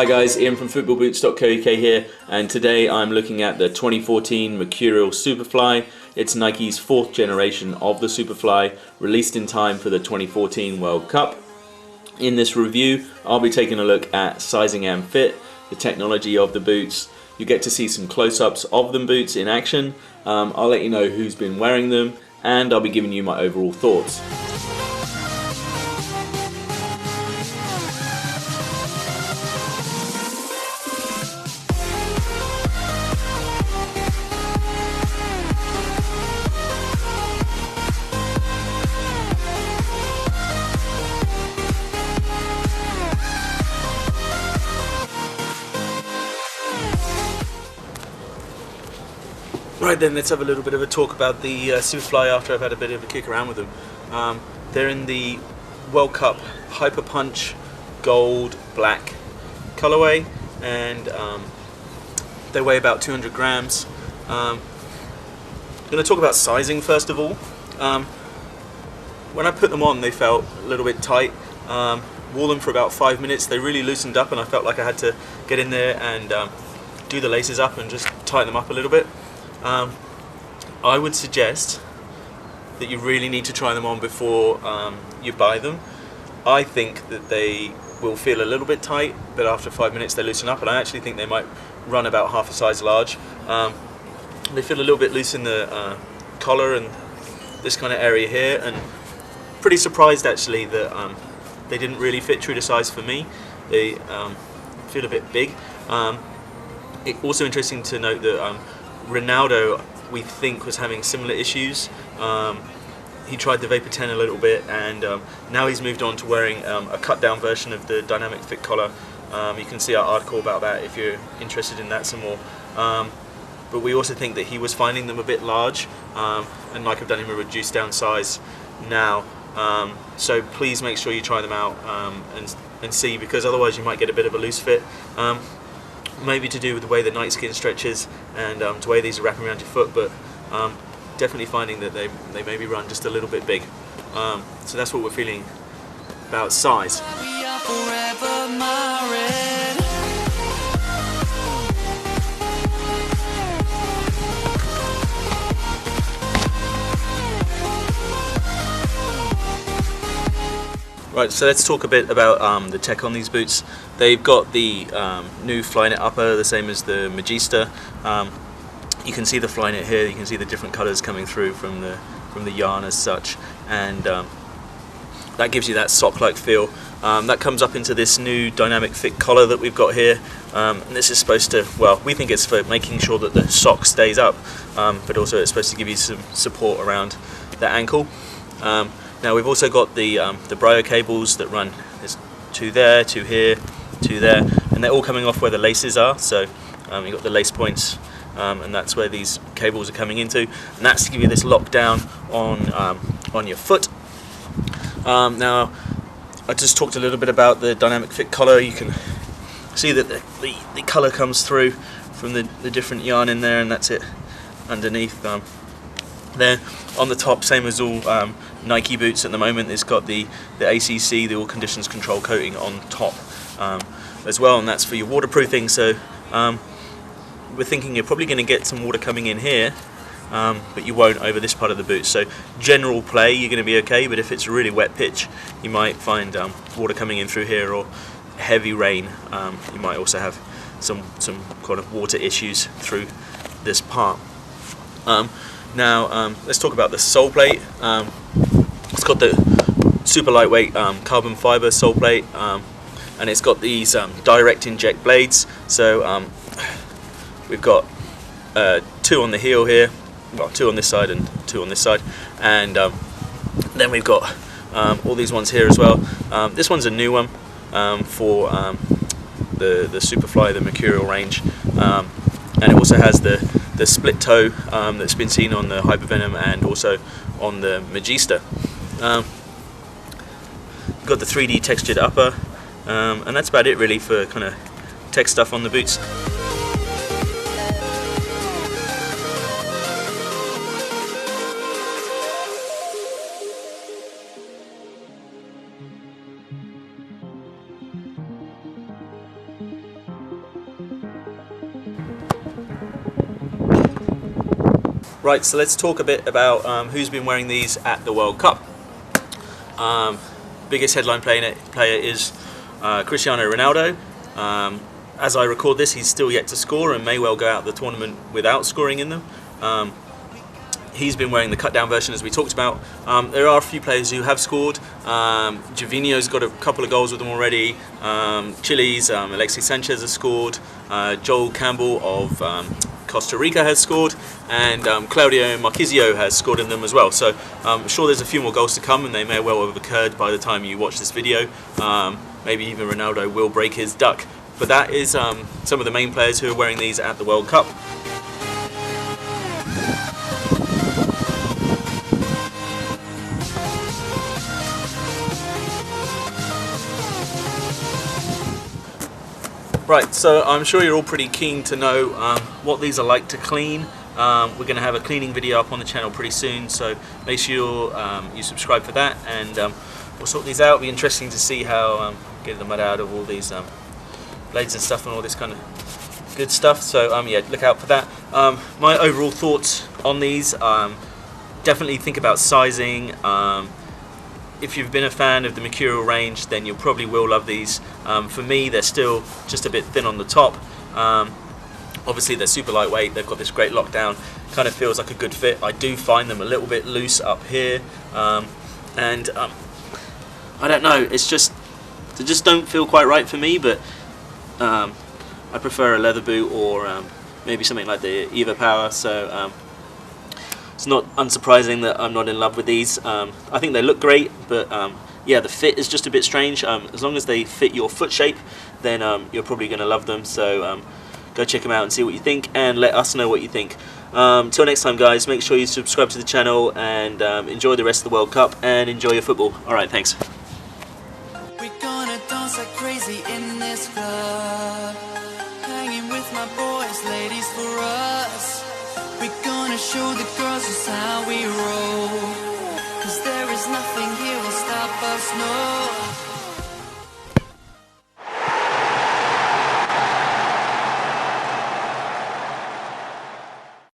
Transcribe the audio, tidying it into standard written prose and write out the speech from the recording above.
Hi guys, Ian from footballboots.co.uk here, and today I'm looking at the 2014 Mercurial Superfly. It's Nike's fourth generation of the Superfly, released in time for the 2014 World Cup. In this review, I'll be taking a look at sizing and fit, the technology of the boots. You get to see some close-ups of the boots in action. I'll let you know who's been wearing them, and I'll be giving you my overall thoughts. Right then, let's have a little bit of a talk about the Superfly after I've had a bit of a kick around with them. They're in the World Cup Hyper Punch Gold Black colorway, and they weigh about 200 grams. I'm going to talk about sizing first of all. When I put them on, they felt a little bit tight. Wore them for about 5 minutes. They really loosened up, and I felt like I had to get in there and do the laces up and just tighten them up a little bit. I would suggest that you really need to try them on before you buy them. I think that they will feel a little bit tight, but after 5 minutes they loosen up, and I actually think they might run about half a size large. They feel a little bit loose in the collar and this kind of area here, and pretty surprised actually that they didn't really fit true to size for me. They feel a bit big. It's also interesting to note that Ronaldo, we think, was having similar issues. He tried the Vapor 10 a little bit, and now he's moved on to wearing a cut down version of the dynamic fit collar. You can see our article about that if you're interested in that some more. But we also think that he was finding them a bit large, and like I've done him a reduced down size now. So please make sure you try them out and see, because otherwise you might get a bit of a loose fit. Maybe to do with the way the night skin stretches and the way these are wrapping around your foot, but definitely finding that they maybe run just a little bit big. So that's what we're feeling about size. Right, so let's talk a bit about the tech on these boots. They've got the new Flyknit upper, the same as the Magista. You can see the Flyknit here. You can see the different colours coming through from the yarn as such, and that gives you that sock-like feel. That comes up into this new dynamic fit collar that we've got here. And this is supposed to, well, we think it's for making sure that the sock stays up, but also it's supposed to give you some support around the ankle. Now we've also got the Brio cables that run. There's two there, two here, two there, and they're all coming off where the laces are. So you've got the lace points, and that's where these cables are coming into, and that's to give you this lockdown on your foot. Now I just talked a little bit about the dynamic fit collar. You can see that the colour comes through from the different yarn in there, and that's it underneath. There on the top, same as all Nike boots at the moment, it's got the ACC, the All Conditions Control coating on top as well, and that's for your waterproofing. So we're thinking you're probably going to get some water coming in here, but you won't over this part of the boot. So general play, you're going to be okay, but if it's a really wet pitch, you might find water coming in through here, or heavy rain. You might also have some kind of water issues through this part. Now let's talk about the Soleplate. It's got the super lightweight carbon fiber Soleplate, and it's got these direct inject blades. So we've got two on the heel here, well, two on this side and two on this side, and then we've got all these ones here as well. This one's a new one for the Superfly, the Mercurial range, and it also has the split toe that's been seen on the Hypervenom and also on the Magista. Got the 3D textured upper, and that's about it really for kind of tech stuff on the boots. Right, so let's talk a bit about who's been wearing these at the World Cup. Biggest headline player is Cristiano Ronaldo. As I record this, he's still yet to score and may well go out the tournament without scoring in them. He's been wearing the cut-down version, as we talked about. There are a few players who have scored. Javinho's got a couple of goals with them already. Chile's Alexis Sanchez has scored. Joel Campbell of Costa Rica has scored, and Claudio Marquisio has scored in them as well. So I'm sure there's a few more goals to come, and they may well have occurred by the time you watch this video. Maybe even Ronaldo will break his duck. But that is some of the main players who are wearing these at the World Cup. Right, so I'm sure you're all pretty keen to know what these are like to clean. We're going to have a cleaning video up on the channel pretty soon, so make sure you subscribe for that, and we'll sort these out. It'll be interesting to see how get the mud out of all these blades and stuff and all this kind of good stuff. So yeah, look out for that. My overall thoughts on these, definitely think about sizing. If you've been a fan of the Mercurial range, then you probably will love these. For me, they're still just a bit thin on the top. Obviously, they're super lightweight. They've got this great lockdown. Kind of feels like a good fit. I do find them a little bit loose up here, and I don't know. It's just they just don't feel quite right for me. But I prefer a leather boot or maybe something like the Eva Power. So. It's not unsurprising that I'm not in love with these. I think they look great, but yeah, the fit is just a bit strange. As long as they fit your foot shape, then you're probably going to love them. So go check them out and see what you think, and let us know what you think. Till next time, guys, make sure you subscribe to the channel, and enjoy the rest of the World Cup, and enjoy your football. Alright, thanks. We're gonna dance like crazy in this club, hanging with my boys, ladies for us. We're gonna show the girls just how we roll, 'cause there is nothing here will stop us, no.